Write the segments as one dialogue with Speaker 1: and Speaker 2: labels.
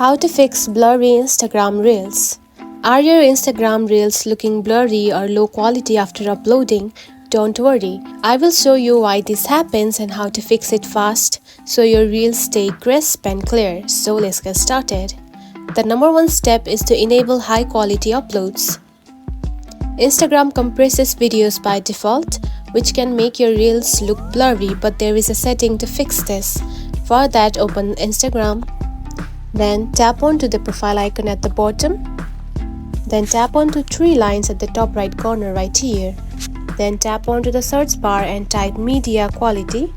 Speaker 1: How to fix blurry Instagram Reels. Are your Instagram Reels looking blurry or low quality after uploading? Don't worry, I will show you why this happens and how to fix it fast so your Reels stay crisp and clear. So let's get started. The number one step is to enable high quality uploads. Instagram compresses videos by default, which can make your Reels look blurry, but there is a setting to fix this. For that, open Instagram. Then tap onto the profile icon at the bottom. Then tap onto three lines at the top right corner right here. Then tap onto the search bar and type media quality.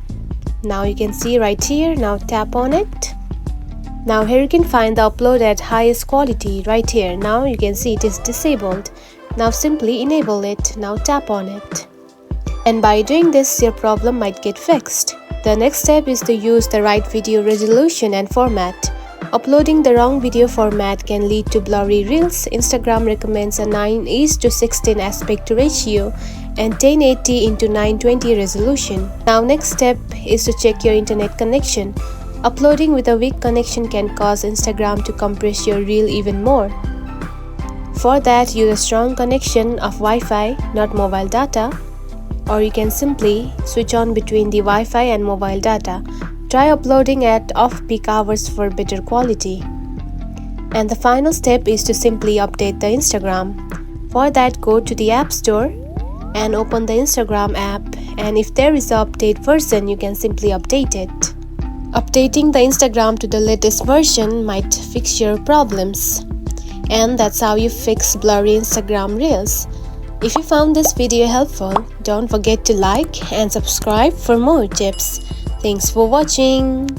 Speaker 1: Now you can see right here. Now tap on it. Now here you can find the upload at highest quality right here. Now you can see it is disabled. Now simply enable it. Now tap on it. And by doing this, your problem might get fixed. The next step is to use the right video resolution and format. Uploading the wrong video format can lead to blurry Reels. Instagram recommends a 9:16 aspect ratio and 1080x920 resolution. Now next step is to check your internet connection. Uploading with a weak connection can cause Instagram to compress your reel even more. For that, use a strong connection of Wi-Fi, not mobile data, or you can simply switch on between the Wi-Fi and mobile data. Try uploading at off-peak hours for better quality. And the final step is to simply update the Instagram. For that, go to the App Store and open the Instagram app, and if there is an update version, you can simply update it. Updating the Instagram to the latest version might fix your problems. And that's how you fix blurry Instagram Reels. If you found this video helpful, don't forget to like and subscribe for more tips. Thanks for watching.